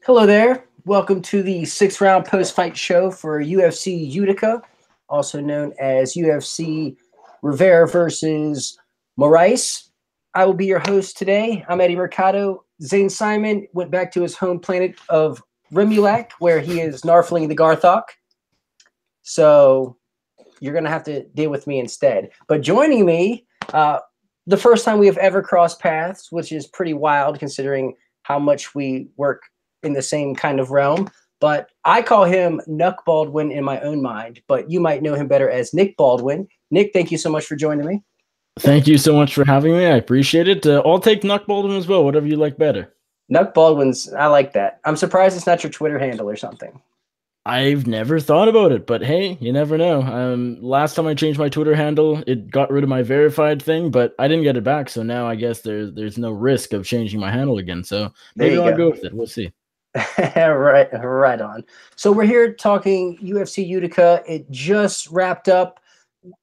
Hello there. Welcome to the 6th-round post-fight show for UFC Utica, also known as UFC Rivera versus Moraes. I will be your host today. I'm Eddie Mercado. Zane Simon went back to his home planet of Rimulak, where he is narfling the Garthok. So you're going to have to deal with me instead. But joining me, the first time we have ever crossed paths, which is pretty wild considering how much we work in the same kind of realm, but I call him Nuck Baldwin in my own mind, but you might know him better as Nick Baldwin. Nick, thank you so much for joining me. Thank you so much for having me. I appreciate it. I'll take Nuck Baldwin as well, whatever you like better. Nuck Baldwin's, I like that. I'm surprised it's not your Twitter handle or something. I've never thought about it, but hey, you never know. Last time I changed my Twitter handle, it got rid of my verified thing, but I didn't get it back, so now I guess there's no risk of changing my handle again, so maybe I'll go with it. We'll see. right on. So we're here talking UFC Utica. It just wrapped up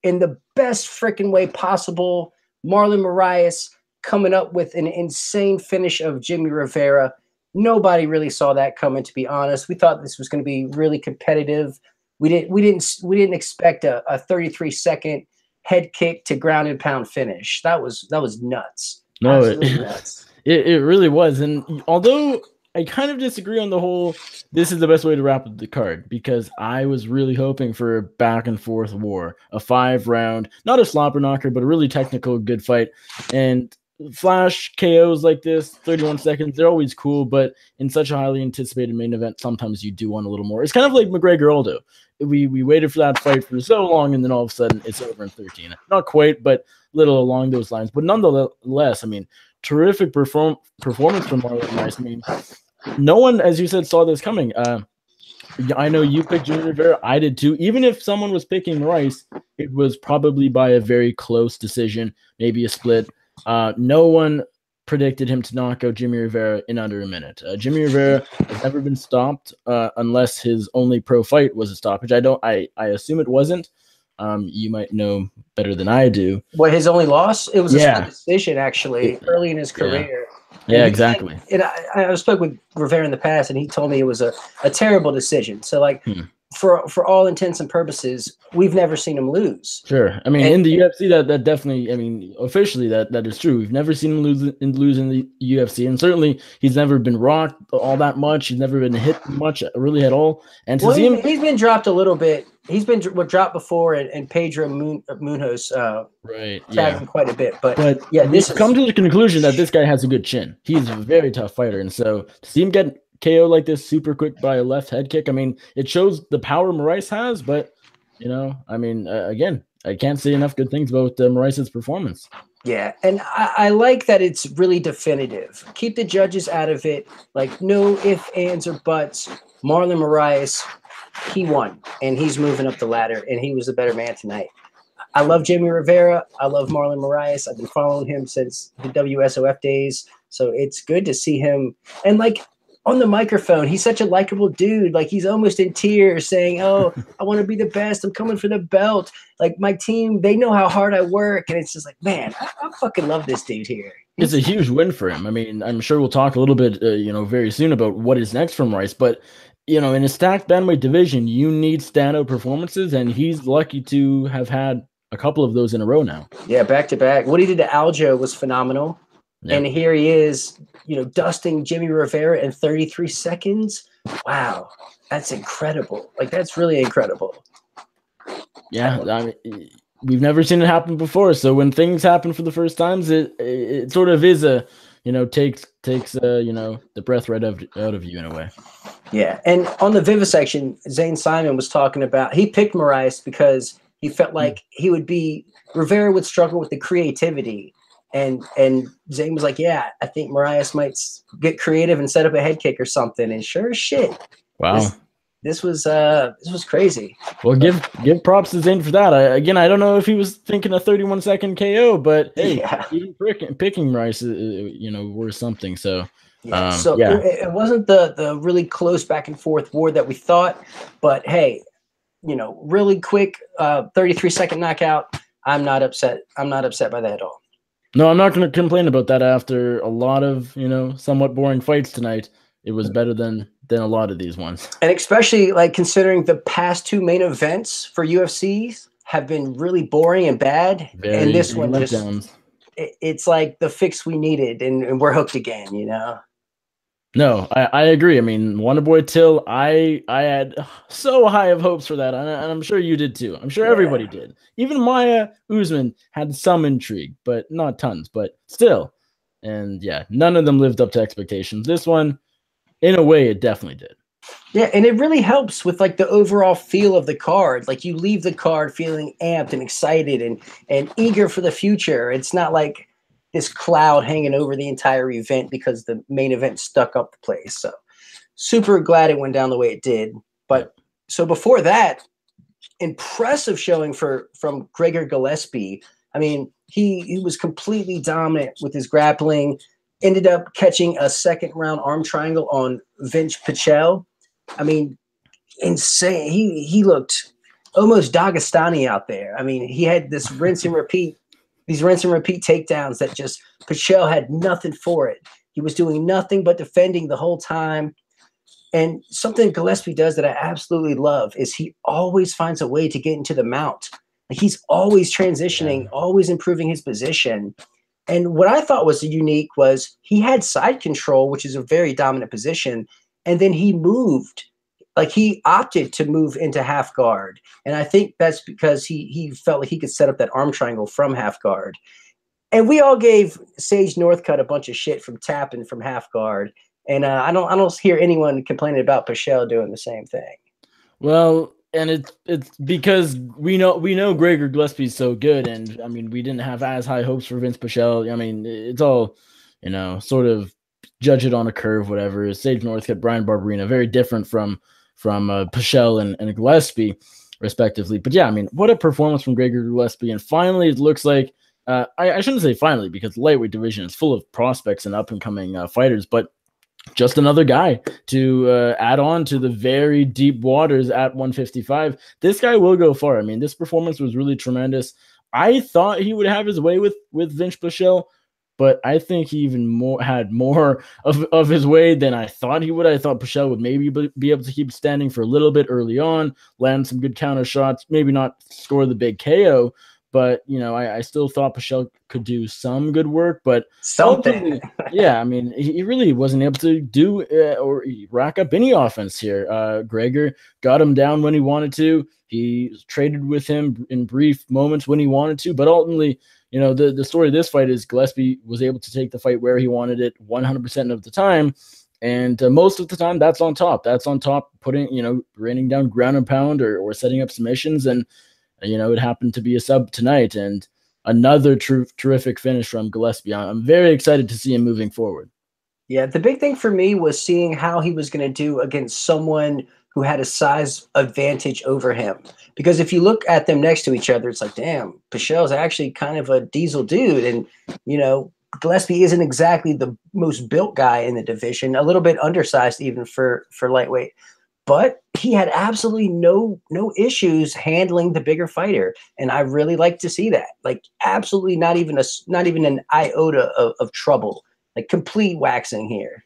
in the best freaking way possible. Marlon Moraes coming up with an insane finish of Jimmy Rivera. Nobody really saw that coming, to be honest. We thought this was going to be really competitive. We didn't expect a 33-second head kick to ground and pound finish. That was nuts. No, nuts. It really was. And although I kind of disagree on the whole, this is the best way to wrap up the card, because I was really hoping for a back and forth war, a 5-round, not a slobber knocker, but a really technical, good fight. And flash KOs like this, 31 seconds, they're always cool, but in such a highly anticipated main event, sometimes you do want a little more. It's kind of like McGregor-Aldo. We waited for that fight for so long, and then all of a sudden it's over in 13. Not quite, but little along those lines. But nonetheless, I mean, terrific performance from Marlon Moraes. I mean, no one, as you said, saw this coming. I know you picked Jimmy Rivera. I did too. Even if someone was picking Moraes, it was probably by a very close decision, maybe a split. No one predicted him to knock out Jimmy Rivera in under a minute. Jimmy Rivera has never been stopped unless his only pro fight was a stoppage. I assume it wasn't. You might know better than I do. What, his only loss? It was a split decision, actually, early in his career. Yeah, exactly. And I spoke with Rivera in the past, and he told me it was a terrible decision. So, like, for all intents and purposes, we've never seen him lose. Sure. I mean, in the UFC, that definitely, I mean, officially that is true. We've never seen him lose in the UFC, and certainly he's never been rocked all that much. He's never been hit much, really at all. And to see him, he's been dropped a little bit. He's been dropped before, and Pedro Munoz tagged him quite a bit. But yeah, this come to the conclusion that this guy has a good chin. He's a very tough fighter, and so to see him get KO like this super quick by a left head kick, I mean, it shows the power Moraes has. But you know, I mean, again, I can't say enough good things about Moraes' performance. Yeah, and I like that it's really definitive. Keep the judges out of it. Like, no ifs, ands, or buts. Marlon Moraes, he won, and he's moving up the ladder, and he was the better man tonight. I love Jimmy Rivera. I love Marlon Moraes. I've been following him since the WSOF days, so it's good to see him. And, like, on the microphone, he's such a likable dude. Like, he's almost in tears saying, oh, I want to be the best. I'm coming for the belt. Like, my team, they know how hard I work. And it's just like, man, I fucking love this dude here. It's a huge win for him. I mean, I'm sure we'll talk a little bit, very soon about what is next from Moraes. But, in a stacked bantamweight division, you need standout performances, and he's lucky to have had a couple of those in a row now. Yeah, back-to-back. What he did to Aljo was phenomenal. Yep. And here he is, dusting Jimmy Rivera in 33 seconds. Wow, that's incredible. Like, that's really incredible. Yeah, I mean, we've never seen it happen before. So when things happen for the first times, it sort of is a, takes the breath right out of you in a way. Yeah, and on the vivisection, Zane Simon was talking about, he picked Moraes because he felt like Rivera would struggle with the creativity. And Zane was like, yeah, I think Moraes might get creative and set up a head kick or something. And sure as shit. Wow. This was crazy. Well, give props to Zane for that. I don't know if he was thinking a 31-second KO, but hey, even picking Moraes, worth something. So It wasn't the really close back and forth war that we thought, but hey, really quick 33-second knockout. I'm not upset. I'm not upset by that at all. No, I'm not going to complain about that after a lot of, somewhat boring fights tonight. It was better than a lot of these ones. And especially like considering the past 2 main events for UFC have been really boring and bad. Very and this big one letdowns. it's like the fix we needed, and we're hooked again, you know? No, I agree. I mean, Wonderboy Till, I had so high of hopes for that, and I'm sure you did too. I'm sure everybody did. Even Maya Usman had some intrigue, but not tons, but still. And yeah, none of them lived up to expectations. This one, in a way, it definitely did. Yeah, and it really helps with like the overall feel of the card. Like you leave the card feeling amped and excited and eager for the future. It's not like this cloud hanging over the entire event because the main event stuck up the place. So super glad it went down the way it did. But so before that, impressive showing from Gregor Gillespie. I mean, he was completely dominant with his grappling, ended up catching a second round arm triangle on Vince Pichel. I mean, insane. He looked almost Dagestani out there. I mean, he had this rinse and repeat takedowns that just Pichel had nothing for it. He was doing nothing but defending the whole time. And something Gillespie does that I absolutely love is he always finds a way to get into the mount. Like he's always transitioning, always improving his position. And what I thought was unique was he had side control, which is a very dominant position. And then he moved, like he opted to move into half guard. And I think that's because he felt like he could set up that arm triangle from half guard. And we all gave Sage Northcutt a bunch of shit from tapping from half guard. And I don't hear anyone complaining about Pichel doing the same thing. Well, and it's because we know Gregor Gillespie's so good, and I mean we didn't have as high hopes for Vince Pichel. I mean it's all, sort of judge it on a curve, whatever. Sage Northcutt, Brian Barberina, very different from Pichel and Gillespie, respectively. But yeah, I mean, what a performance from Gregor Gillespie, and finally it looks like I shouldn't say finally because the lightweight division is full of prospects and up and coming fighters, but just another guy to add on to the very deep waters at 155. This guy will go far. I mean, this performance was really tremendous. I thought he would have his way with Vince Pichel, but I think he even had more of his way than I thought he would. I thought Pichel would maybe be able to keep standing for a little bit early on, land some good counter shots, maybe not score the big KO, but, I still thought Pichel could do some good work, but something. Yeah, I mean, he really wasn't able to do or rack up any offense here. Gregor got him down when he wanted to. He traded with him in brief moments when he wanted to, but ultimately, the story of this fight is Gillespie was able to take the fight where he wanted it 100% of the time. And most of the time, that's on top. That's on top, raining down ground and pound or setting up submissions. And, it happened to be a sub tonight. And another terrific finish from Gillespie. I'm very excited to see him moving forward. Yeah, the big thing for me was seeing how he was going to do against someone who had a size advantage over him. Because if you look at them next to each other, it's like, damn, Pichel's actually kind of a diesel dude. And, Gillespie isn't exactly the most built guy in the division, a little bit undersized even for lightweight. But he had absolutely no issues handling the bigger fighter, and I really like to see that. Like, absolutely not even an iota of trouble. Like, complete waxing here.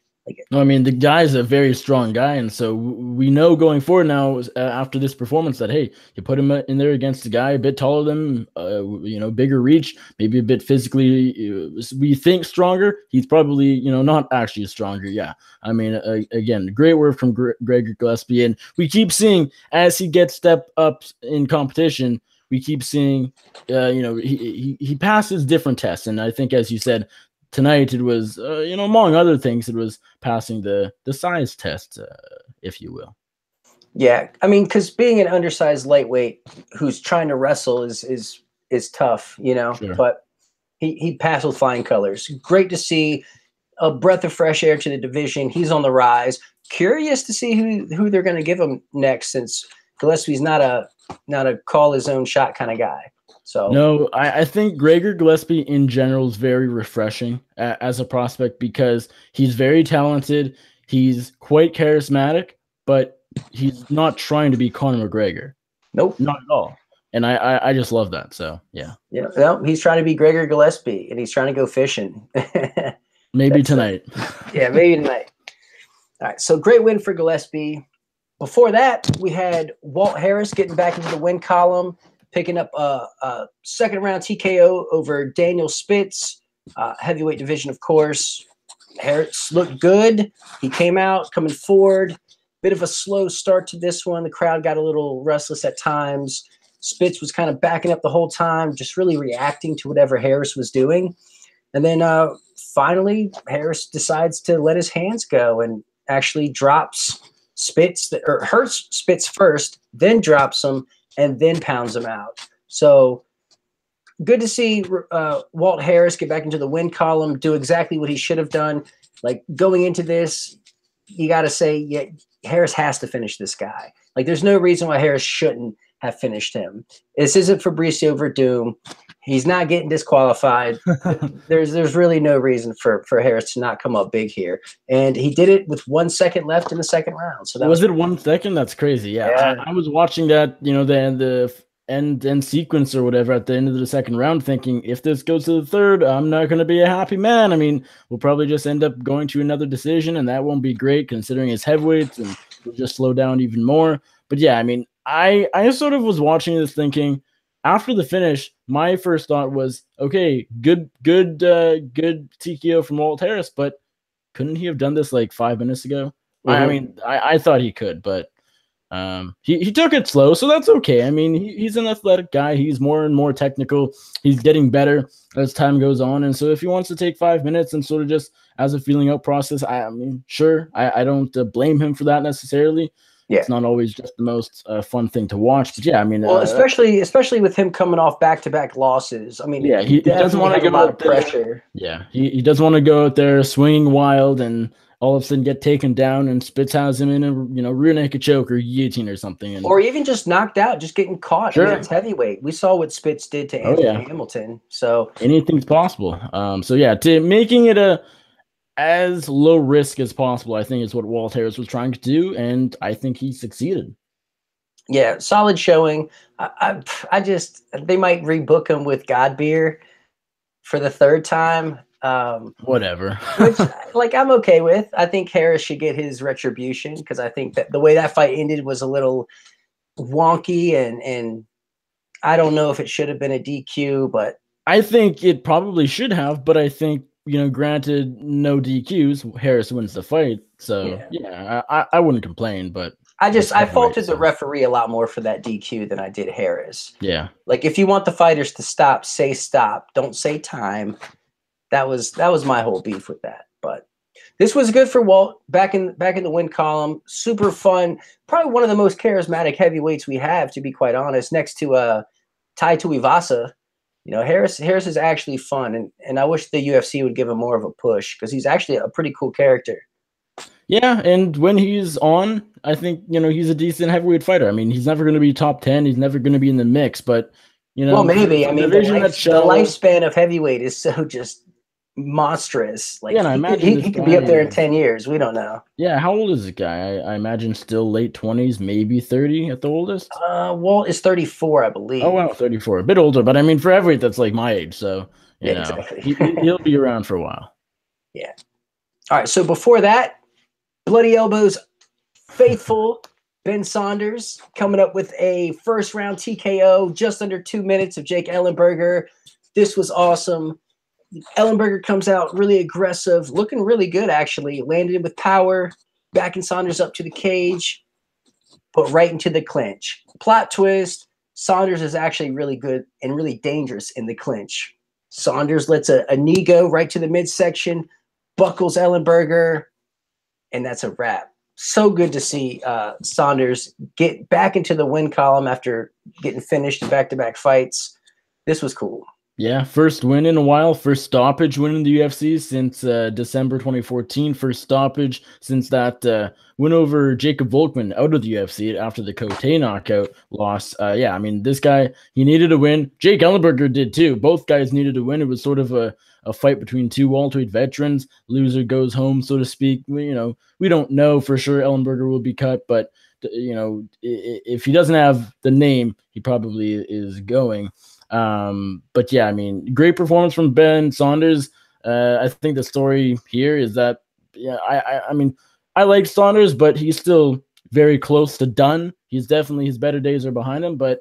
I mean, the guy's a very strong guy, and so we know going forward now after this performance that, hey, you put him in there against a guy a bit taller than him, bigger reach, maybe a bit physically, we think stronger. He's probably, not actually stronger. Yeah. I mean, again, great work from Gregor Gillespie, and we keep seeing as he gets step up in competition, we keep seeing, he passes different tests, and I think, as you said, tonight it was, among other things, it was passing the size test, if you will. Yeah, I mean, because being an undersized lightweight who's trying to wrestle is tough, Sure. But he passed with flying colors. Great to see, a breath of fresh air to the division. He's on the rise. Curious to see who they're going to give him next, since Gillespie's not a call his own shot kind of guy. So no, I think Gregor Gillespie in general is very refreshing as a prospect because he's very talented. He's quite charismatic, but he's not trying to be Conor McGregor. Nope. Not at all. And I just love that. So, yeah. Yeah. No, he's trying to be Gregor Gillespie, and he's trying to go fishing. Maybe tonight. Yeah, maybe tonight. All right, so great win for Gillespie. Before that, we had Walt Harris getting back into the win column, picking up a second-round TKO over Daniel Spitz, heavyweight division, of course. Harris looked good. He came out, coming forward. Bit of a slow start to this one. The crowd got a little restless at times. Spitz was kind of backing up the whole time, just really reacting to whatever Harris was doing. And then finally, Harris decides to let his hands go and actually drops Spitz, or hurts Spitz first, then drops him, and then pounds him out. So good to see Walt Harris get back into the win column, do exactly what he should have done. Like going into this, you got to say, yeah, Harris has to finish this guy. Like there's no reason why Harris shouldn't have finished him. This isn't Fabricio Verdum. He's not getting disqualified. There's really no reason for Harris to not come up big here. And he did it with 1 second left in the second round. So that was it 1 second? That's crazy. Yeah. I was watching that, the end sequence or whatever at the end of the second round, thinking if this goes to the third, I'm not going to be a happy man. I mean, we'll probably just end up going to another decision, and that won't be great considering his heavyweights, and we'll just slow down even more. But yeah, I mean, I sort of was watching this thinking, after the finish, my first thought was, okay, good TKO from Walt Harris, but couldn't he have done this like 5 minutes ago? I mean, I thought he could, but he took it slow, so that's okay. I mean, he's an athletic guy. He's more and more technical. He's getting better as time goes on, and so if he wants to take 5 minutes and sort of just as a feeling out process, I mean, sure, I don't blame him for that necessarily. Yeah. It's not always just the most fun thing to watch, but yeah, I mean, well, especially with him coming off back-to-back losses. I mean, yeah, he doesn't want to go out there. Pressure. Yeah, he doesn't want to go out there swinging wild and all of a sudden get taken down and Spitz has him in a rear naked choke or guillotine or something, or even just knocked out, just getting caught. Sure. I mean, it's heavyweight. We saw what Spitz did to Anthony Hamilton, so anything's possible. So yeah, to making it as low risk as possible, I think is what Walt Harris was trying to do, and I think he succeeded. Yeah, solid showing. I just they might rebook him with God Beer for the third time. Whatever. Which, like, I'm okay with. I think Harris should get his retribution because I think that the way that fight ended was a little wonky, and I don't know if it should have been a DQ, but I think it probably should have. But I think, granted, no DQs, Harris wins the fight. So yeah, I wouldn't complain, but I faulted the referee a lot more for that DQ than I did Harris. Yeah. Like, if you want the fighters to stop, say stop. Don't say time. That was my whole beef with that. But this was good for Walt back in the win column. Super fun. Probably one of the most charismatic heavyweights we have, to be quite honest, next to Tai Tuivasa. Harris is actually fun, and I wish the UFC would give him more of a push because he's actually a pretty cool character. Yeah, and when he's on, I think, he's a decent heavyweight fighter. I mean, he's never going to be top 10. He's never going to be in the mix, but, well, maybe. I mean, the lifespan of heavyweight is so just monstrous. Like, he could be up there in 10 years. We don't know. Yeah, how old is this guy? I imagine still late 20s, maybe 30 at the oldest. Walt is 34, I believe. Oh, wow, 34. A bit older, but I mean, for heavyweight, that's like my age, so, exactly. He'll be around for a while. Yeah. All right, so before that, Bloody Elbows faithful Ben Saunders coming up with a first-round TKO, just under 2 minutes of Jake Ellenberger. This was awesome. Ellenberger comes out really aggressive, looking really good, actually. Landed with power, backing Saunders up to the cage, put right into the clinch. Plot twist, Saunders is actually really good and really dangerous in the clinch. Saunders lets a knee go right to the midsection, buckles Ellenberger, and that's a wrap. So good to see Saunders get back into the win column after getting finished in back-to-back fights. This was cool. Yeah, first win in a while, first stoppage win in the UFC since December 2014, first stoppage since that win over Jacob Volkman out of the UFC after the Goethe knockout loss. Yeah, I mean, this guy, he needed a win. Jake Ellenberger did too. Both guys needed a win. It was sort of a fight between two welterweight veterans. Loser goes home, so to speak. We don't know for sure Ellenberger will be cut, but if he doesn't have the name, he probably is going. But yeah, I mean, great performance from Ben Saunders. I think the story here is that, I mean, I like Saunders, but he's still very close to done. He's definitely, his better days are behind him, but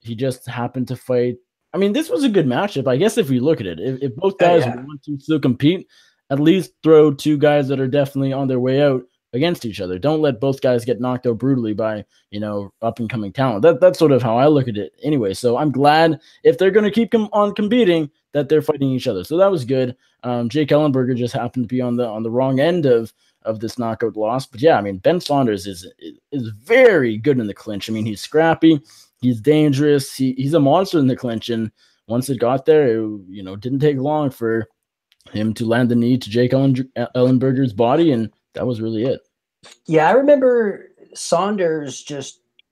he just happened to fight. I mean, this was a good matchup, I guess, if we look at it. If both guys want to still compete, at least throw two guys that are definitely on their way out against each other. Don't let both guys get knocked out brutally by, up and coming talent. That's sort of how I look at it anyway. So I'm glad if they're going to keep on competing that they're fighting each other. So that was good. Jake Ellenberger just happened to be on the wrong end of this knockout loss. But yeah, I mean, Ben Saunders is very good in the clinch. I mean, he's scrappy, he's dangerous, he's a monster in the clinch. And once it got there, it didn't take long for him to land the knee to Jake Ellenberger's body, and that was really it. Yeah, I remember Saunders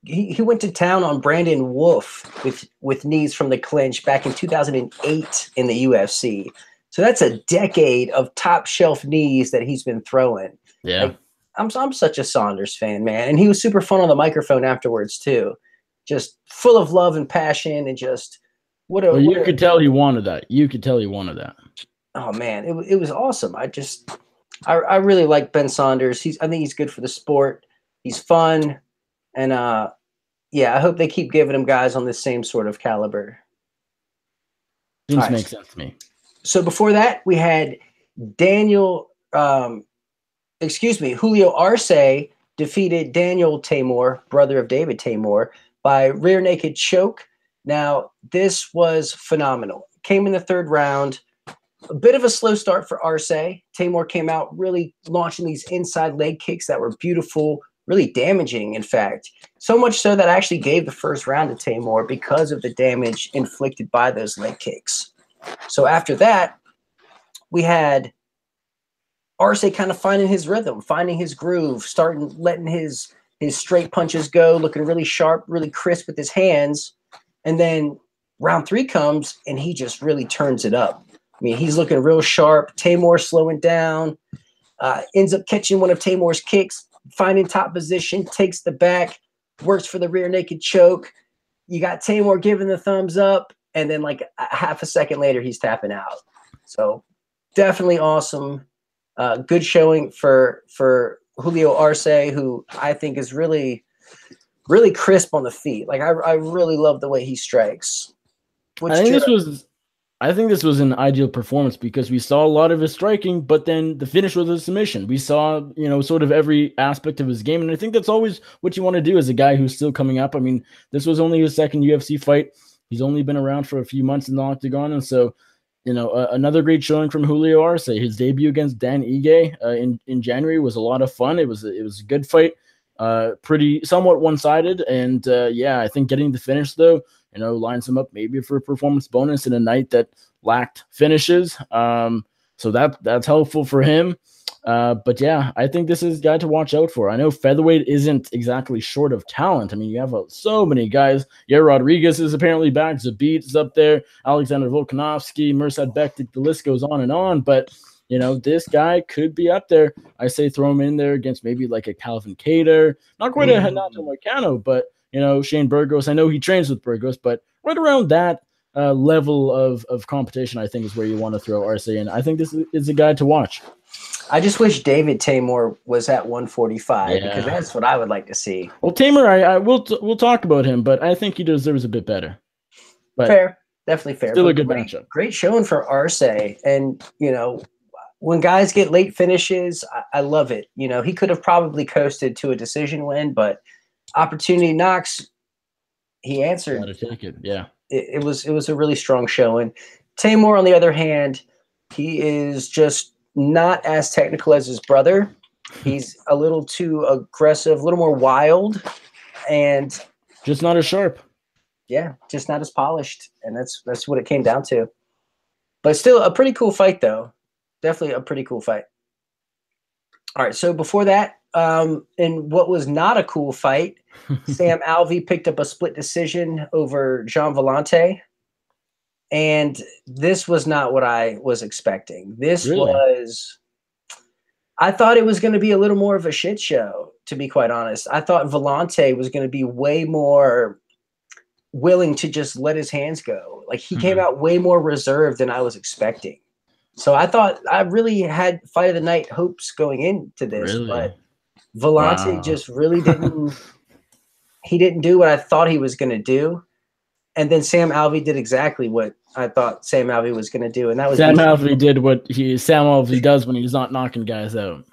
he went to town on Brandon Wolf with knees from the clinch back in 2008 in the UFC. So that's a decade of top shelf knees that he's been throwing. Yeah. Like, I'm such a Saunders fan, man. And he was super fun on the microphone afterwards too. Just full of love and passion, and just you could tell he wanted that. You could tell he wanted that. Oh man, it was awesome. I really like Ben Saunders. I think he's good for the sport. He's fun, and I hope they keep giving him guys on the same sort of caliber. Seems makes sense to me. So before that, we had Julio Arce defeated Daniel Tamor, brother of David Tamor, by rear naked choke. Now, this was phenomenal. Came in the third round. A bit of a slow start for Arce. Tamor came out really launching these inside leg kicks that were beautiful, really damaging, in fact. So much so that I actually gave the first round to Tamor because of the damage inflicted by those leg kicks. So after that, we had Arce kind of finding his rhythm, finding his groove, letting his straight punches go, looking really sharp, really crisp with his hands. And then round 3 comes, and he just really turns it up. I mean, he's looking real sharp. Tamor slowing down, ends up catching one of Tamor's kicks, finding top position, takes the back, works for the rear naked choke. You got Tamor giving the thumbs up, and then like a half a second later, he's tapping out. So definitely awesome. Good showing for Julio Arce, who I think is really, really crisp on the feet. Like I really love the way he strikes. I think this was an ideal performance because we saw a lot of his striking, but then the finish was a submission. We saw, sort of every aspect of his game. And I think that's always what you want to do as a guy who's still coming up. I mean, this was only his second UFC fight. He's only been around for a few months in the octagon. And so, another great showing from Julio Arce. His debut against Dan Ige in January was a lot of fun. It was a good fight, pretty somewhat one-sided. And I think getting the finish though, lines him up maybe for a performance bonus in a night that lacked finishes. So that's helpful for him. But yeah, I think this is a guy to watch out for. I know featherweight isn't exactly short of talent. I mean, you have so many guys. Yeah, Rodriguez is apparently back. Zabit is up there. Alexander Volkanovski, Mirsad Bektic, the list goes on and on. But, this guy could be up there. I say throw him in there against maybe like a Calvin Kattar. Not quite a Renato Moicano, but, Shane Burgos. I know he trains with Burgos, but right around that level of competition, I think is where you want to throw Arce in. I think this is a guy to watch. I just wish David Tamor was at 145 because that's what I would like to see. Well, Tamor, we'll talk about him, but I think he deserves a bit better. But fair, definitely fair. Still a good matchup. Great showing for Arce, and when guys get late finishes, I love it. He could have probably coasted to a decision win, but opportunity knocks. He answered. Gotta take it. Yeah. It was a really strong showing. Tamor, on the other hand, he is just not as technical as his brother. He's a little too aggressive, a little more wild, and just not as sharp. Yeah, just not as polished, and that's what it came down to. But still, a pretty cool fight, though. Definitely a pretty cool fight. All right, so before that, in what was not a cool fight, Sam Alvey picked up a split decision over Jean Vellante. And this was not what I was expecting. I thought it was going to be a little more of a shit show, to be quite honest. I thought Vellante was going to be way more willing to just let his hands go. Like he came out way more reserved than I was expecting. So I thought I really had fight of the night hopes going into this, but Vellante just really didn't do what I thought he was going to do. And then Sam Alvey did exactly what I thought Sam Alvey was going to do. And that was Sam Alvey did what Sam Alvey does when he's not knocking guys out.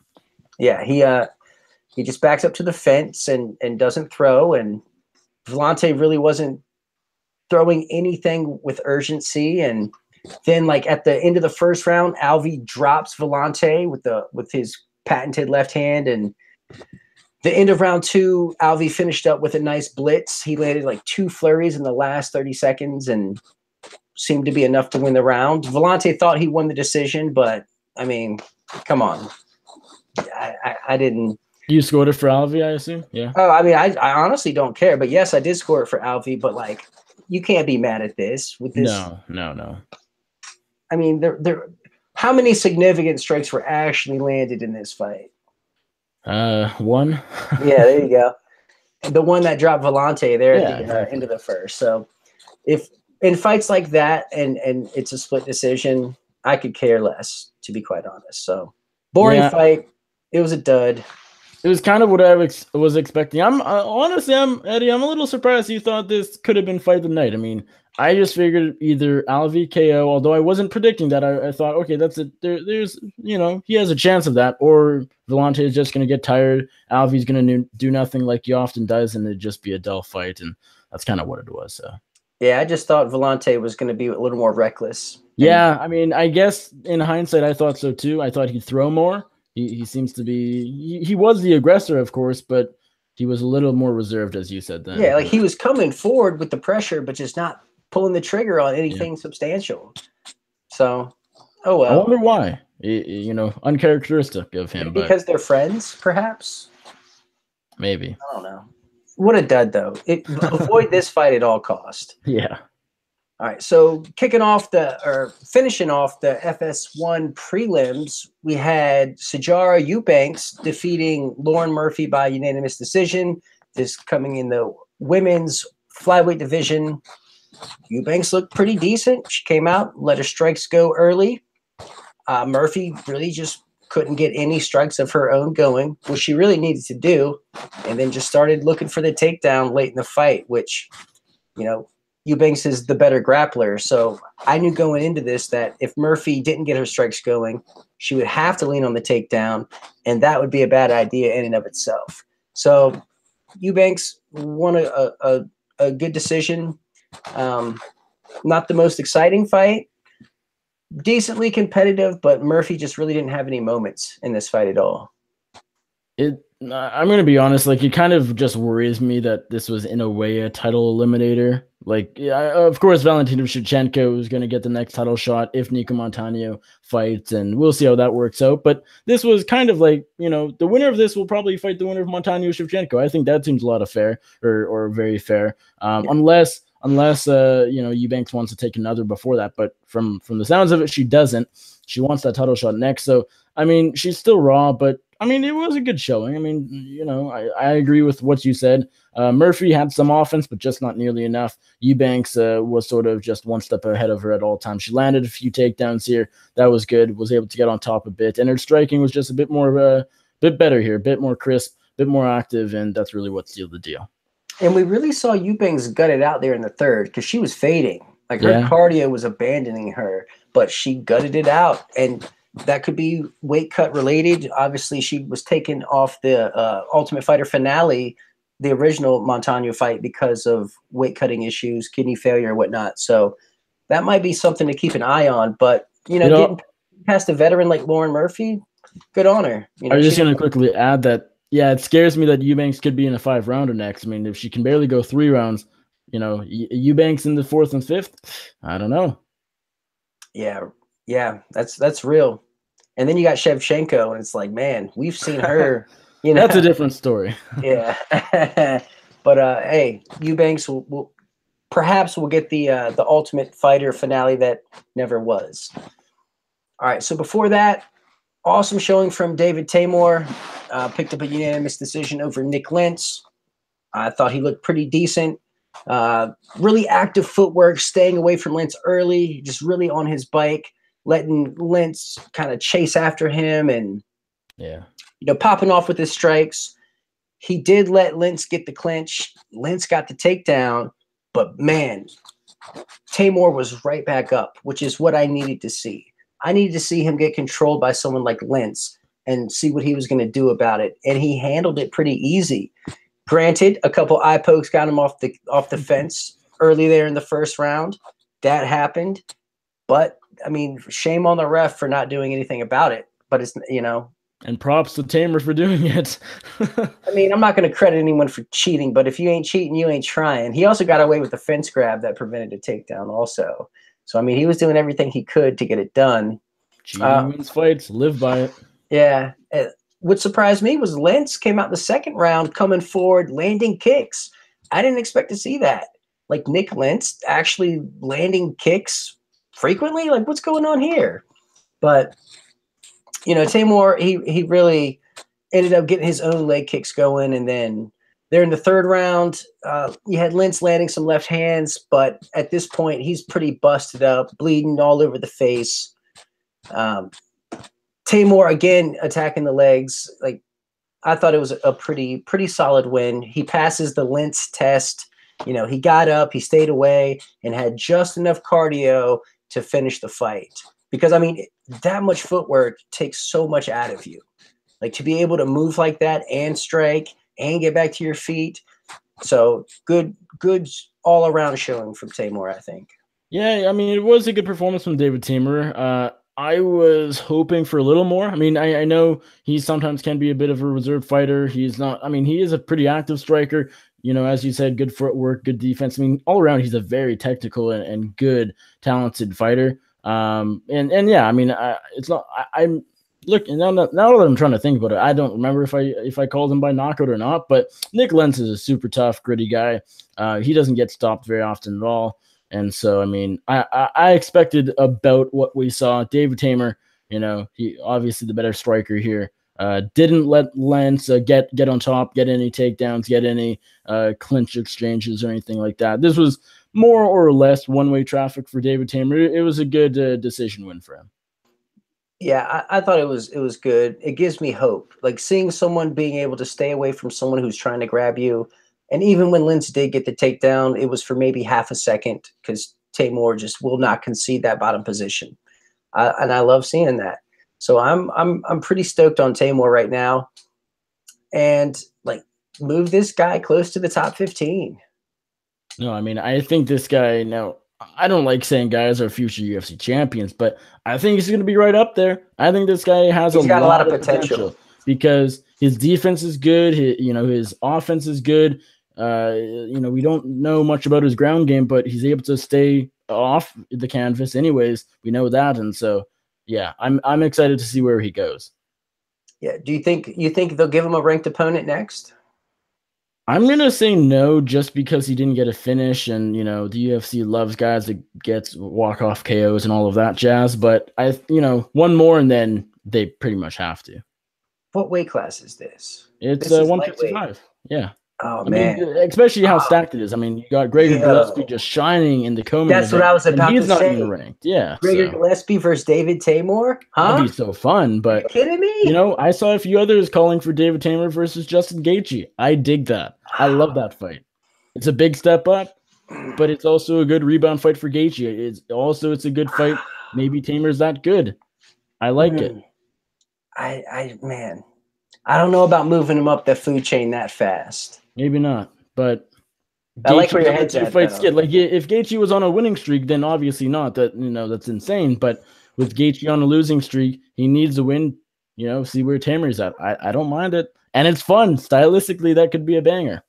Yeah, he just backs up to the fence and doesn't throw. And Vellante really wasn't throwing anything with urgency. And then, like, at the end of the first round, Alvey drops Vellante with his patented left hand. And the end of round 2, Alvey finished up with a nice blitz. He landed like 2 flurries in the last 30 seconds and seemed to be enough to win the round. Vellante thought he won the decision, but, I mean, come on. I didn't. You scored it for Alvey, I assume? Yeah. Oh, I mean, I honestly don't care. But, yes, I did score it for Alvey. But, like, you can't be mad at this. With this. No. I mean, how many significant strikes were actually landed in this fight? 1. Yeah, there you go. The one that dropped Vellante there at the end of the first. So if in fights like that and it's a split decision, I could care less, to be quite honest. So boring fight. It was a dud. It was kind of what I was expecting. Honestly, Eddie, I'm a little surprised you thought this could have been fight of the night. I mean, I just figured either Alvey KO, although I wasn't predicting that. I thought, okay, that's it. There's, he has a chance of that. Or Vellante is just going to get tired. Alvey's going to do nothing like he often does, and it'd just be a dull fight. And that's kind of what it was. So. Yeah, I just thought Vellante was going to be a little more reckless. Yeah, I mean, I guess in hindsight, I thought so too. I thought he'd throw more. He seems to be – he was the aggressor, of course, but he was a little more reserved, as you said then. Yeah, like he was coming forward with the pressure, but just not pulling the trigger on anything substantial. So, oh well. I wonder why. Uncharacteristic of him. Because they're friends, perhaps? Maybe. I don't know. What a dud, though. Avoid this fight at all cost. Yeah. All right, so finishing off the FS1 prelims, we had Segura Eubanks defeating Lauren Murphy by unanimous decision. This coming in the women's flyweight division. Eubanks looked pretty decent. She came out, let her strikes go early. Murphy really just couldn't get any strikes of her own going, which she really needed to do, and then just started looking for the takedown late in the fight, which, Eubanks is the better grappler. So I knew going into this that if Murphy didn't get her strikes going, she would have to lean on the takedown, and that would be a bad idea in and of itself. So Eubanks won a good decision. Not the most exciting fight. Decently competitive, but Murphy just really didn't have any moments in this fight at all. I'm going to be honest, like, it kind of just worries me that this was, in a way, a title eliminator. Like, of course, Valentina Shevchenko is going to get the next title shot if Nico Montano fights, and we'll see how that works out. But this was kind of like, the winner of this will probably fight the winner of Montano Shevchenko. I think that seems a lot of fair, or very fair, unless Eubanks wants to take another before that. But from the sounds of it, she doesn't. She wants that title shot next. So, I mean, she's still raw, but I mean, it was a good showing. I mean, I agree with what you said. Murphy had some offense, but just not nearly enough. Eubanks was sort of just one step ahead of her at all times. She landed a few takedowns here. That was good. Was able to get on top a bit. And her striking was just a bit better here, a bit more crisp, a bit more active, and that's really what sealed the deal. And we really saw Eubanks gut it out there in the third because she was fading. Like, her cardio was abandoning her, but she gutted it out. And that could be weight cut related. Obviously, she was taken off the Ultimate Fighter finale, the original Montano fight, because of weight cutting issues, kidney failure, and whatnot. So that might be something to keep an eye on. But, getting past a veteran like Lauren Murphy, good on her. I was just going to quickly add that, it scares me that Eubanks could be in a 5-rounder next. I mean, if she can barely go 3 rounds, Eubanks in the 4th and 5th, I don't know. Yeah, that's real. And then you got Shevchenko, and it's like, man, we've seen her. That's a different story. Yeah, but hey, Eubanks will perhaps get the Ultimate Fighter finale that never was. All right, so before that, awesome showing from David Tamor. Picked up a unanimous decision over Nick Lentz. I thought he looked pretty decent. Really active footwork, staying away from Lentz early, just really on his bike, letting Lentz kind of chase after him. And, popping off with his strikes. He did let Lentz get the clinch. Lentz got the takedown, but man, Tamor was right back up, which is what I needed to see. I needed to see him get controlled by someone like Lentz and see what he was going to do about it. And he handled it pretty easy. Granted, a couple eye pokes got him off the fence early there in the first round. That happened. But, I mean, shame on the ref for not doing anything about it. But it's, And props to Tamer for doing it. I mean, I'm not going to credit anyone for cheating, but if you ain't cheating, you ain't trying. He also got away with the fence grab that prevented a takedown also. So, I mean, he was doing everything he could to get it done. Cheating wins fights. Live by it. Yeah. What surprised me was Lentz came out the second round coming forward, landing kicks. I didn't expect to see that. Like Nick Lentz actually landing kicks frequently? Like, what's going on here? But, Tamor, he really ended up getting his own leg kicks going. And then there in the third round, you had Lentz landing some left hands. But at this point, he's pretty busted up, bleeding all over the face. Tamor, again, attacking the legs. Like, I thought it was a pretty solid win. He passes the Lentz test. He got up, he stayed away, and had just enough cardio to finish the fight. Because, I mean, that much footwork takes so much out of you. Like, to be able to move like that and strike and get back to your feet. So, good all-around showing from Tamor, I think. Yeah, I mean, it was a good performance from David Tamer. I was hoping for a little more. I mean, I know he sometimes can be a bit of a reserve fighter. He's not, I mean, he is a pretty active striker. As you said, good footwork, good defense. I mean, all around, he's a very technical and good, talented fighter. And yeah, I mean, it's not, I'm looking now that I'm trying to think about it, I don't remember if I called him by knockout or not, but Nick Lentz is a super tough, gritty guy. He doesn't get stopped very often at all. And so, I mean, I expected about what we saw. David Tamer, he obviously the better striker here. Didn't let Lentz get on top, get any takedowns, get any clinch exchanges or anything like that. This was more or less one-way traffic for David Tamer. It was a good decision win for him. Yeah, I thought it was good. It gives me hope. Like seeing someone being able to stay away from someone who's trying to grab you. And even when Lentz did get the takedown, it was for maybe half a second because Tamor just will not concede that bottom position. And I love seeing that. So I'm pretty stoked on Tamor right now. And like move this guy close to the top 15. No, I mean, I think this guy now, I don't like saying guys are future UFC champions, but I think he's going to be right up there. I think this guy has a lot of potential because his defense is good. His offense is good. We don't know much about his ground game, but he's able to stay off the canvas anyways. We know that. And so, yeah, I'm excited to see where he goes. Yeah. Do you think they'll give him a ranked opponent next? I'm going to say no, just because he didn't get a finish, and, the UFC loves guys that gets walk-off KOs and all of that jazz, but one more and then they pretty much have to. What weight class is this? It's 155. Yeah. Oh, man. Especially how stacked it is. I mean, you got Gregor Gillespie just shining in the co-main That's event, what I was about to say. He's not even ranked. Yeah. Gregor Gillespie versus David Tamor? Huh? That'd be so fun. But, are you kidding me? I saw a few others calling for David Tamer versus Justin Gaethje. I dig that. I love that fight. It's a big step up, but it's also a good rebound fight for Gaethje. It's a good fight. Maybe Tamer's that good. I like it. Man, I don't know about moving him up the food chain that fast. Maybe not, but I like where your head's at. Like if Gaethje was on a winning streak, then obviously not. That's insane. But with Gaethje on a losing streak, he needs to win. See where Tamer's at. I don't mind it, and it's fun stylistically. That could be a banger.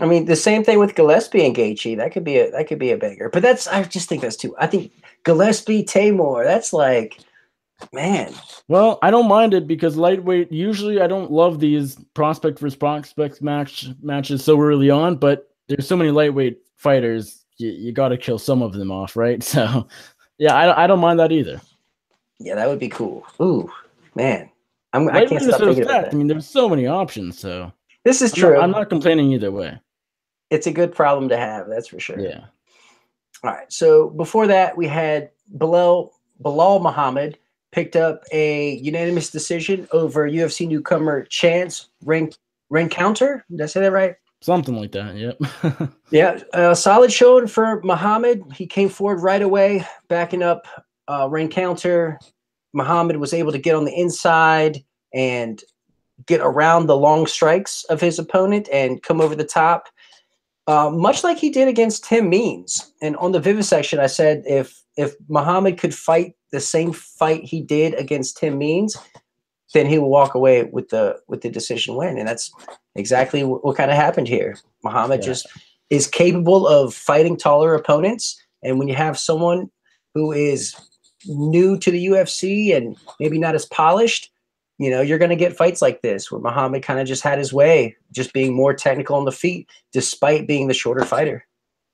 I mean, the same thing with Gillespie and Gaethje. That could be a banger. But I just think that's too. I think Gillespie Tamor. That's like. Man. Well, I don't mind it because lightweight, usually I don't love these prospect versus prospect matches so early on, but there's so many lightweight fighters, you got to kill some of them off, right? So, yeah, I don't mind that either. Yeah, that would be cool. Ooh, man. I can't stop thinking about that. I mean, there's so many options, so. This is true. I'm not complaining either way. It's a good problem to have, that's for sure. Yeah. All right, so before that, we had Bilal Muhammad picked up a unanimous decision over UFC newcomer Chance Rencounter. Did I say that right? Something like that, yep. Yeah, solid showing for Muhammad. He came forward right away, backing up Rencounter. Muhammad was able to get on the inside and get around the long strikes of his opponent and come over the top, much like he did against Tim Means. And on the vivisection, I said if Muhammad could fight the same fight he did against Tim Means, then he will walk away with the decision win. And that's exactly what kind of happened here. Muhammad just is capable of fighting taller opponents. And when you have someone who is new to the UFC and maybe not as polished, you're going to get fights like this where Muhammad kind of just had his way, just being more technical on the feet, despite being the shorter fighter.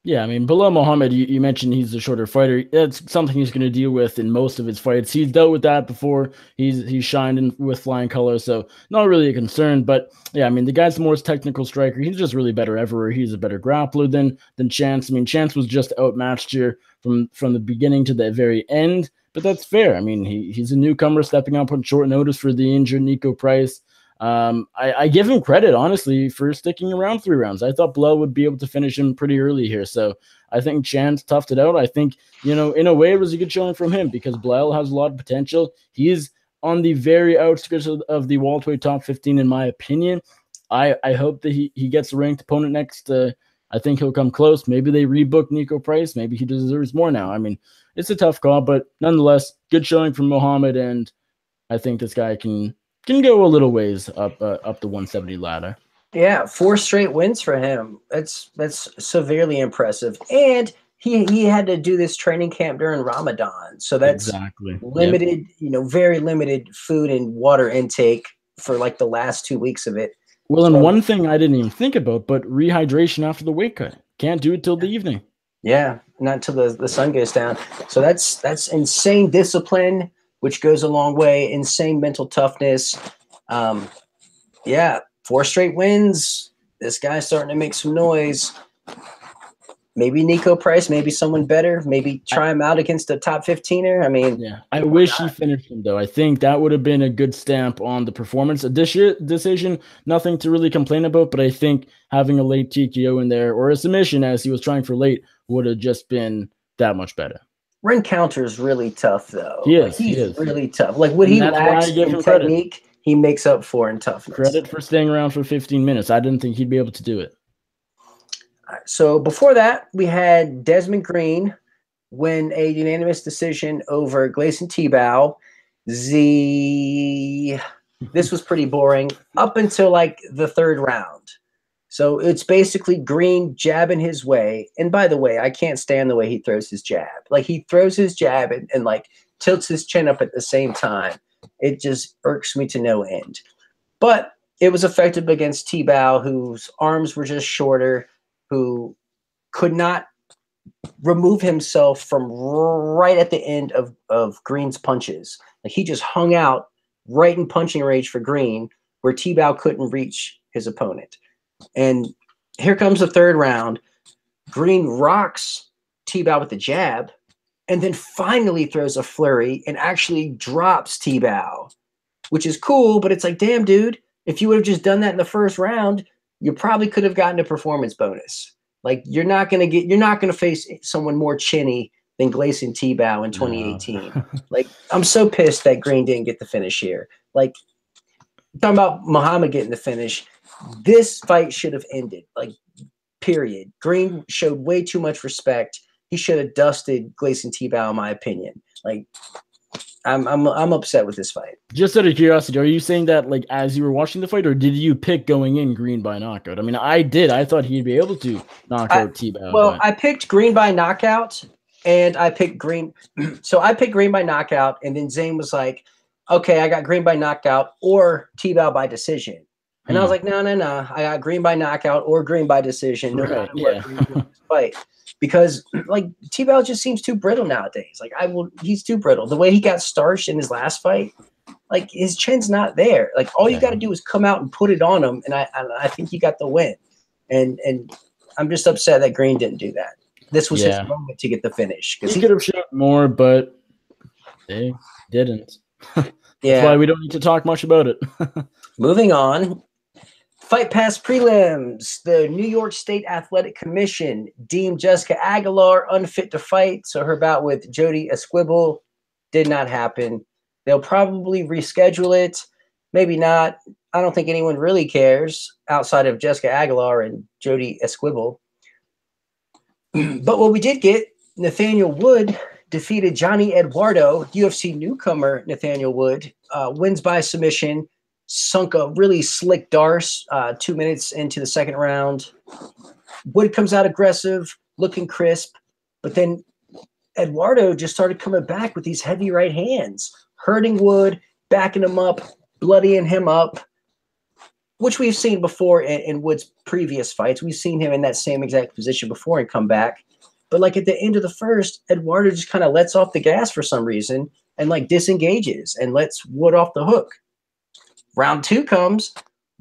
Yeah, I mean, below Muhammad, you mentioned he's the shorter fighter. That's something he's going to deal with in most of his fights. He's dealt with that before. He's shined with flying colors, so not really a concern. But yeah, I mean, the guy's the more technical striker. He's just really better everywhere. He's a better grappler than Chance. I mean, Chance was just outmatched here from the beginning to the very end. But that's fair. I mean, he's a newcomer stepping up on short notice for the injured Nico Price. I give him credit, honestly, for sticking around 3 rounds. I thought Blow would be able to finish him pretty early here. So I think Chance toughed it out. I think, in a way, it was a good showing from him because Blow has a lot of potential. He's on the very outskirts of the welterweight top 15, in my opinion. I hope that he gets a ranked opponent next. I think he'll come close. Maybe they rebook Nico Price. Maybe he deserves more now. I mean, it's a tough call, but nonetheless, good showing from Muhammad, and I think this guy can go a little ways up the 170 ladder. Yeah, 4 straight wins for him. That's severely impressive. And he had to do this training camp during Ramadan. So that's exactly limited, very limited food and water intake for like the last 2 weeks of it. Well, and one thing I didn't even think about, but rehydration after the weight cut. Can't do it till the evening. Yeah, not until the sun goes down. So that's insane discipline, which goes a long way. Insane mental toughness. 4 straight wins. This guy's starting to make some noise. Maybe Nico Price, maybe someone better. Maybe try him out against a top 15er. I mean, yeah, I wish he finished him, though. I think that would have been a good stamp on the performance. A decision, nothing to really complain about, but I think having a late TKO in there or a submission as he was trying for late would have just been that much better. Rencounter is really tough, though. He is really tough. Like what he lacks in technique, he makes up for in toughness. Credit for staying around for 15 minutes. I didn't think he'd be able to do it. So before that, we had Desmond Crane win a unanimous decision over Gleison Tebow. This was pretty boring up until like the 3rd round. So it's basically Green jabbing his way. And by the way, I can't stand the way he throws his jab. Like he throws his jab and like tilts his chin up at the same time. It just irks me to no end. But it was effective against Tebow, whose arms were just shorter, who could not remove himself from right at the end of Green's punches. Like he just hung out right in punching range for Green, where Tebow couldn't reach his opponent. And here comes the 3rd round. Green rocks Tebow with the jab, and then finally throws a flurry and actually drops Tebow, which is cool, but it's like, damn, dude, if you would have just done that in the 1st round, you probably could have gotten a performance bonus. Like you're not going to face someone more chinny than Gleison Tebow in 2018. No. Like I'm so pissed that Green didn't get the finish here. Like talking about Muhammad getting the finish, this fight should have ended. Like period. Green showed way too much respect. He should have dusted Gleison Tebow, in my opinion. Like I'm upset with this fight. Just out of curiosity, are you saying that like as you were watching the fight, or did you pick going in Green by knockout? I mean, I did. I thought he'd be able to knock out Tebow. Well, I picked Green by knockout, and I picked Green. So I picked Green by knockout, and then Zane was like, "Okay, I got Green by knockout or Tebow by decision." And I was like, "No. I got Green by knockout or Green by decision, no matter what Green wins this fight." Because like Tebow just seems too brittle nowadays. Like he's too brittle. The way he got starched in his last fight, like his chin's not there. Like all you got to do is come out and put it on him, and I think he got the win. And I'm just upset that Green didn't do that. This was his moment to get the finish. He could have shot more, but they didn't. That's why we don't need to talk much about it. Moving on. Fight Pass prelims. The New York State Athletic Commission deemed Jessica Aguilar unfit to fight, so her bout with Jody Esquibel did not happen. They'll probably reschedule it. Maybe not. I don't think anyone really cares outside of Jessica Aguilar and Jody Esquibel. But what we did get, Nathaniel Wood defeated Johnny Eduardo. UFC newcomer Nathaniel Wood wins by submission. Sunk a really slick Darce 2 minutes into the second round. Wood comes out aggressive, looking crisp, but then Eduardo just started coming back with these heavy right hands, hurting Wood, backing him up, bloodying him up, which we've seen before in Wood's previous fights. We've seen him in that same exact position before and come back. But like at the end of the first, Eduardo just kind of lets off the gas for some reason and like disengages and lets Wood off the hook. Round 2 comes,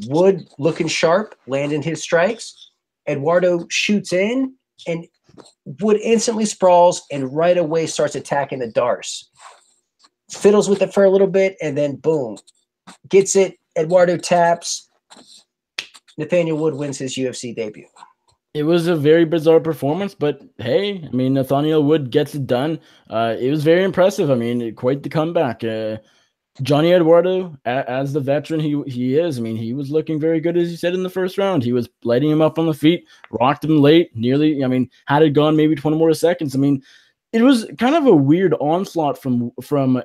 Wood looking sharp, landing his strikes. Eduardo shoots in, and Wood instantly sprawls and right away starts attacking the Darce. Fiddles with it for a little bit, and then boom. Gets it. Eduardo taps. Nathaniel Wood wins his UFC debut. It was a very bizarre performance, but hey, I mean, Nathaniel Wood gets it done. It was very impressive. I mean, quite the comeback. Johnny Eduardo, as the veteran he is, I mean, he was looking very good, as you said, in the first round. He was lighting him up on the feet, rocked him late, nearly, I mean, had it gone maybe 20 more seconds. I mean, it was kind of a weird onslaught from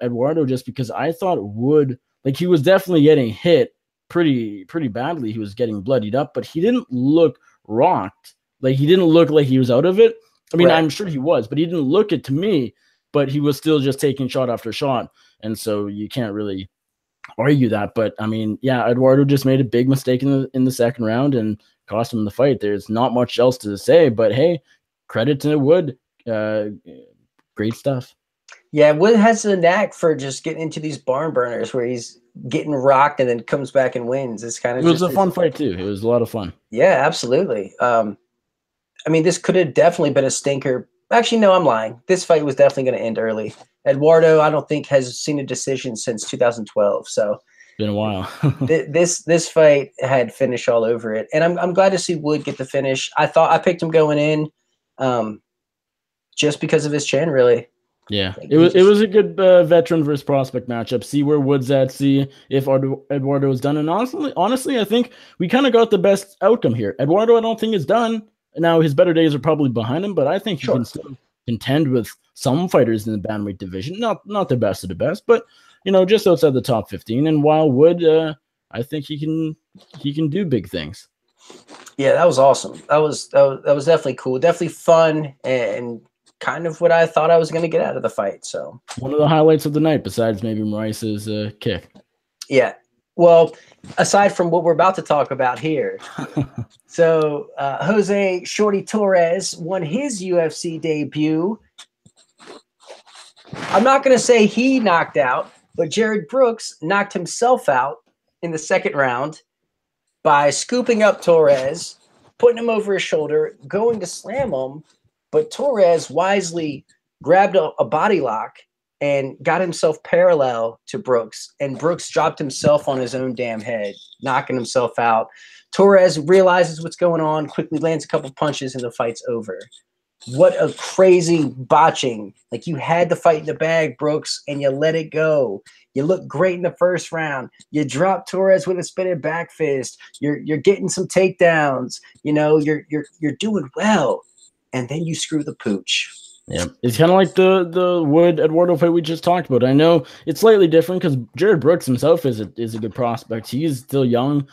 Eduardo just because I thought Wood, like he was definitely getting hit pretty badly. He was getting bloodied up, but he didn't look rocked. Like he didn't look like he was out of it. I mean, right. I'm sure he was, but he didn't look it to me, but he was still just taking shot after shot. And so you can't really argue that. But I mean, yeah, Eduardo just made a big mistake in the second round and cost him the fight. There's not much else to say, but hey, credit to Wood. Great stuff. Yeah, Wood has a knack for just getting into these barn burners where he's getting rocked and then comes back and wins. It's kind of it was a fun fight too. It was a lot of fun. Yeah, absolutely. I mean, this could have definitely been a stinker. Actually, no, I'm lying. This fight was definitely going to end early. Eduardo, I don't think, has seen a decision since 2012. So been a while. this fight had finish all over it, and I'm glad to see Wood get the finish. I picked him going in, just because of his chin, really. Yeah, it was a good veteran versus prospect matchup. See where Wood's at. See if Eduardo is done. And honestly, I think we kind of got the best outcome here. Eduardo, I don't think is done. Now his better days are probably behind him, but I think he can still contend with some fighters in the bantamweight division. Not the best of the best, but just outside the top 15. And while Wood, I think he can do big things. Yeah, that was awesome. That was definitely cool. Definitely fun and kind of what I thought I was going to get out of the fight. So one of the highlights of the night, besides maybe Moraes' kick. Yeah. Well, aside from what we're about to talk about here. So Jose Shorty Torres won his UFC debut. I'm not going to say he knocked out, but Jared Brooks knocked himself out in the second round by scooping up Torres, putting him over his shoulder, going to slam him, but Torres wisely grabbed a body lock and got himself parallel to Brooks, and Brooks dropped himself on his own damn head, knocking himself out. Torres realizes what's going on, quickly lands a couple punches, and the fight's over. What a crazy botching. Like, you had the fight in the bag, Brooks, and you let it go. You look great in the first round. You drop Torres with a spinning back fist. You're getting some takedowns. You're doing well. And then you screw the pooch. Yeah, it's kind of like the Wood Eduardo fight we just talked about. I know it's slightly different because Jared Brooks himself is a good prospect. He's still young,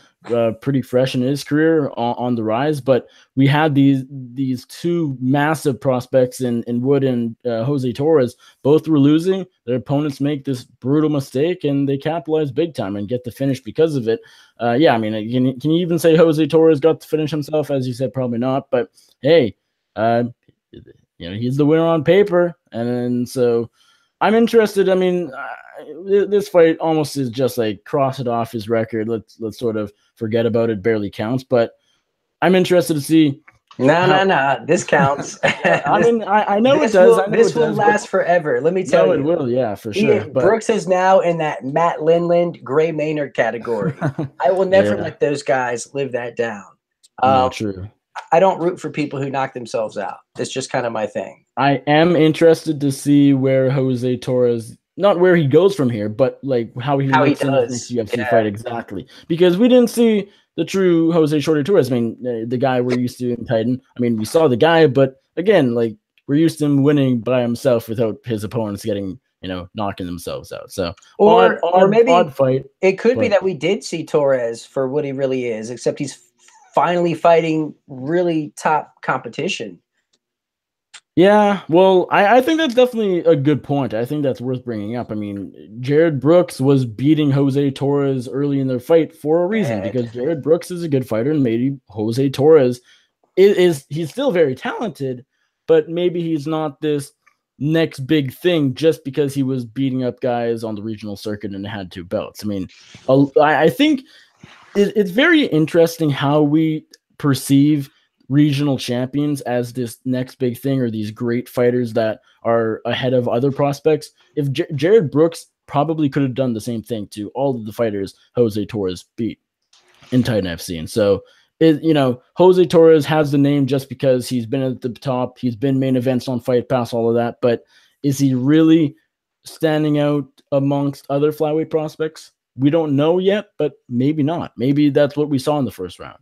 pretty fresh in his career, on the rise. But we had these two massive prospects in Wood and Jose Torres. Both were losing. Their opponents make this brutal mistake, and they capitalize big time and get the finish because of it. Yeah, I mean, can you even say Jose Torres got to finish himself? As you said, probably not. But hey, he's the winner on paper, and so I'm interested. I mean, this fight almost is just like cross it off his record. Let's sort of forget about it. Barely counts, but I'm interested to see No. This counts. I mean, I know it does. This will last forever. Let me tell you. It will. Yeah, for sure. But Brooks is now in that Matt Lindland, Gray Maynard category. I will never let those guys live that down. No, true. I don't root for people who knock themselves out. It's just kind of my thing. I am interested to see where Jose Torres, not where he goes from here, but like how he looks in his next UFC fight exactly. Because we didn't see the true Jose Shorty Torres. I mean, the guy we're used to in Titan. I mean, we saw the guy, but again, like we're used to him winning by himself without his opponents getting, knocking themselves out. So or maybe odd fight. It could be that we did see Torres for what he really is, except he's finally fighting really top competition. Yeah, well, I think that's definitely a good point. I think that's worth bringing up. I mean, Jared Brooks was beating Jose Torres early in their fight for a reason, because Jared Brooks is a good fighter, and maybe Jose Torres he's still very talented, but maybe he's not this next big thing just because he was beating up guys on the regional circuit and had 2 belts. I mean, I think it's very interesting how we perceive regional champions as this next big thing, or these great fighters that are ahead of other prospects. If Jared Brooks probably could have done the same thing to all of the fighters Jose Torres beat in Titan FC. And so, Jose Torres has the name just because he's been at the top. He's been main events on Fight Pass, all of that. But is he really standing out amongst other flyweight prospects? We don't know yet, but maybe not. Maybe that's what we saw in the first round.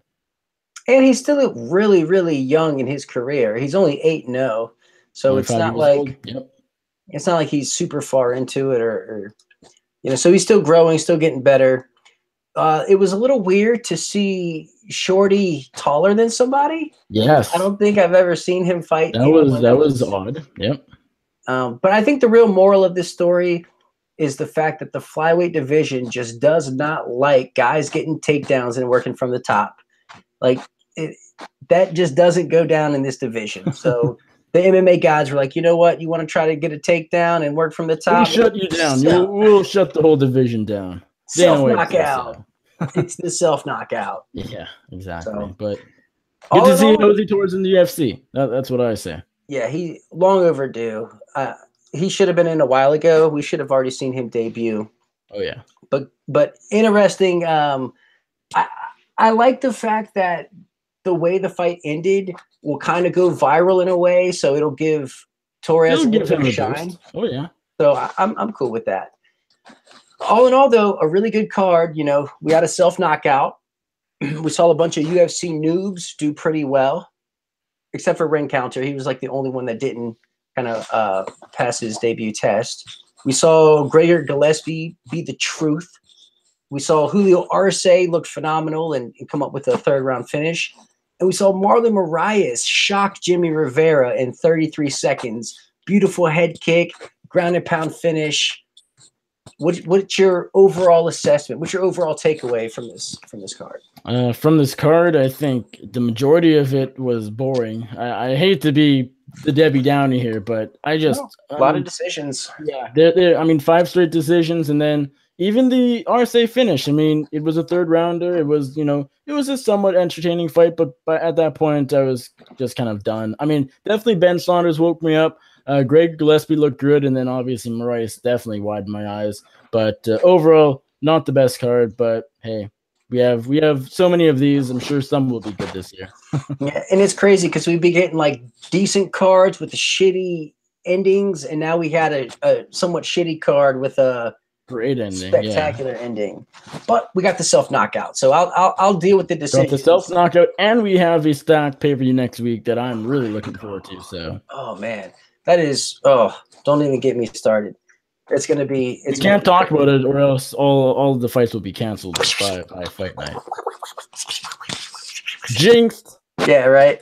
And he's still really, really young in his career. He's only 8-0, so it's not like it's not like he's super far into it, or So he's still growing, still getting better. It was a little weird to see Shorty taller than somebody. Yes, I don't think I've ever seen him fight. That was odd. Yep. But I think the real moral of this story is the fact that the flyweight division just does not like guys getting takedowns and working from the top. Like that just doesn't go down in this division. So the MMA guys were like, you know what? You want to try to get a takedown and work from the top? We shut you down. We'll shut the whole division down. Self-knockout. It's the self-knockout. Yeah, exactly. So, but good to see Jose Torres in the UFC. That's what I say. Yeah, he long overdue. He should have been in a while ago. We should have already seen him debut. Oh yeah. But interesting. I like the fact that the way the fight ended will kind of go viral in a way, so it'll give Torres a little bit of shine. Oh yeah. So I'm cool with that. All in all, though, a really good card. We had a self-knockout. We saw a bunch of UFC noobs do pretty well, except for Ring Counter. He was like the only one that didn't kind of pass his debut test. We saw Gregor Gillespie be the truth. We saw Julio Arce look phenomenal and come up with a 3rd-round finish. And we saw Marlon Moraes shock Jimmy Rivera in 33 seconds. Beautiful head kick, ground and pound finish. What's your overall assessment? What's your overall takeaway from this card? From this card, I think the majority of it was boring. I hate to be the Debbie Downey here, but a lot of decisions. Yeah, I mean, 5 straight decisions, and then even the Arce finish. I mean, it was a 3rd rounder. It was, it was a somewhat entertaining fight, but at that point, I was just kind of done. I mean, definitely Ben Saunders woke me up. Greg Gillespie looked good, and then obviously Moraes definitely widened my eyes. But overall, not the best card. But hey, we have so many of these. I'm sure some will be good this year. Yeah, and it's crazy because we've been getting like decent cards with the shitty endings, and now we had a somewhat shitty card with a great ending, spectacular ending. But we got the self-knockout, so I'll deal with the decision. Got the self-knockout, and we have a stacked pay-per-view next week that I'm really looking forward to. So, oh man. That is, don't even get me started. It's going to be. You can't talk about it, or else all of the fights will be canceled by fight night. Jinxed. Yeah, right.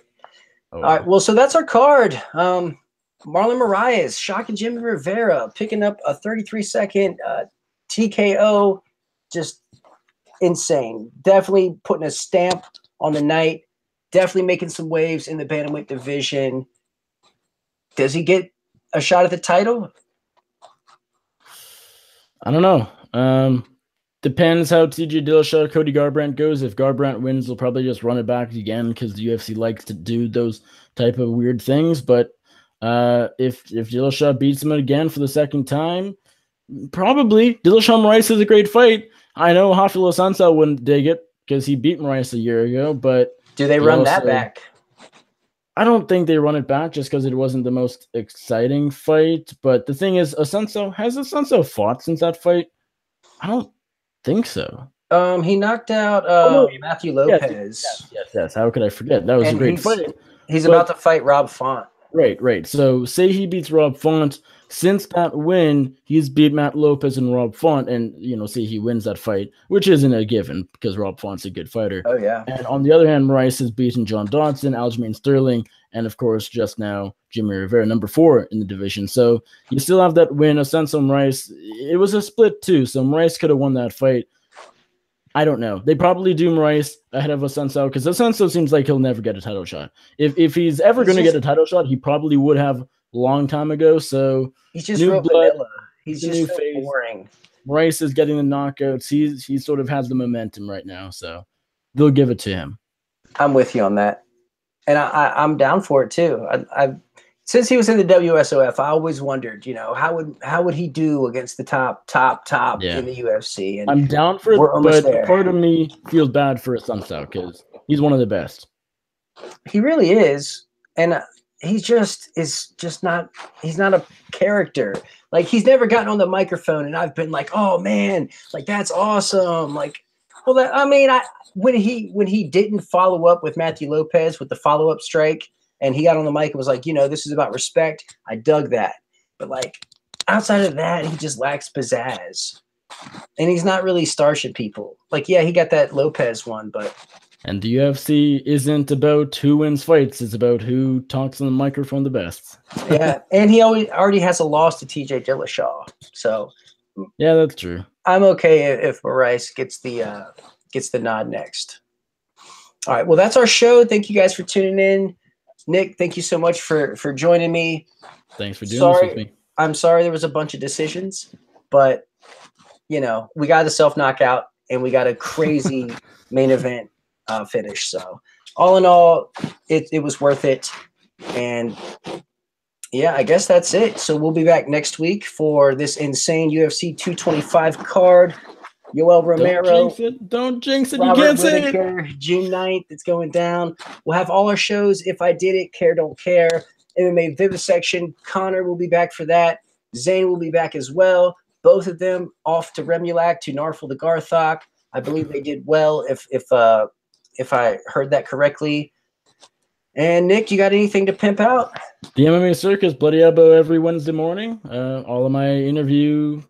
Oh. All right. Well, so that's our card. Marlon Moraes, shocking Jimmy Rivera, picking up a 33-second TKO. Just insane. Definitely putting a stamp on the night. Definitely making some waves in the bantamweight division. Does he get a shot at the title? I don't know. Depends how TJ Dillashaw, Cody Garbrandt goes. If Garbrandt wins, they'll probably just run it back again because the UFC likes to do those type of weird things. But if Dillashaw beats him again for the second time, probably. Dillashaw Moraes is a great fight. I know Rafael Sansa wouldn't dig it because he beat Moraes a year ago, but do they run that back? I don't think they run it back just because it wasn't the most exciting fight. But the thing is, has Asenso fought since that fight? I don't think so. He knocked out Matthew Lopez. Yes. How could I forget? That was a great fight. He's about to fight Rob Font. Right. So say he beats Rob Font. Since that win, he's beat Matt Lopez and Rob Font, and say he wins that fight, which isn't a given because Rob Font's a good fighter. Oh yeah. And on the other hand, Moraes has beaten John Dodson, Aljamain Sterling, and of course just now Jimmy Rivera, number 4 in the division. So you still have that win. Asenso Moraes. It was a split too, so Moraes could have won that fight. I don't know. They probably do Moraes ahead of Asenso because Asenso seems like he'll never get a title shot. If he's ever going to get a title shot, he probably would have long time ago. So he's just real vanilla. He's just so boring. Moraes is getting the knockouts. He sort of has the momentum right now, so they'll give it to him. I'm with you on that, and I'm down for it too. I since he was in the WSOF, I always wondered, how would he do against the top in the UFC? And I'm down for it, but part of me feels bad for Asenso because he's one of the best. He really is, and he's not a character. Like, he's never gotten on the microphone and I've been like, oh man, like that's awesome. Like, well, when he didn't follow up with Matthew Lopez with the follow-up strike and he got on the mic and was like, this is about respect, I dug that. But like, outside of that, he just lacks pizzazz. And he's not really starship people. Like, yeah, he got that Lopez one, but and the UFC isn't about who wins fights. It's about who talks on the microphone the best. Yeah, and he already has a loss to TJ Dillashaw. So yeah, that's true. I'm okay if Moraes gets the nod next. All right, well, that's our show. Thank you guys for tuning in. Nick, thank you so much for joining me. Thanks for doing this with me. I'm sorry there was a bunch of decisions, but we got a self-knockout and we got a crazy main event finish. So all in all, it was worth it. And yeah, I guess that's it. So we'll be back next week for this insane UFC 225 card. Yoel Romero. Don't jinx it. Robert You can't say Whittaker, June 9th. It's going down. We'll have all our shows. If I Did It, Care Don't Care, MMA Vivisection. Connor will be back for that. Zane will be back as well. Both of them off to Remulac, to Narfel, to Garthok. I believe they did well, if I heard that correctly. And Nick, you got anything to pimp out? The MMA Circus, Bloody Elbow every Wednesday morning. All of my interviews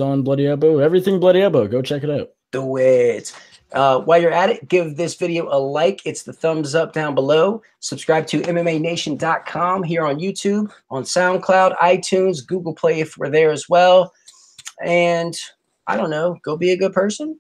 on Bloody Elbow, everything Bloody Elbow. Go check it out. Do it. While you're at it, give this video a like. It's the thumbs up down below. Subscribe to MMANation.com here on YouTube, on SoundCloud, iTunes, Google Play if we're there as well. And I don't know, go be a good person.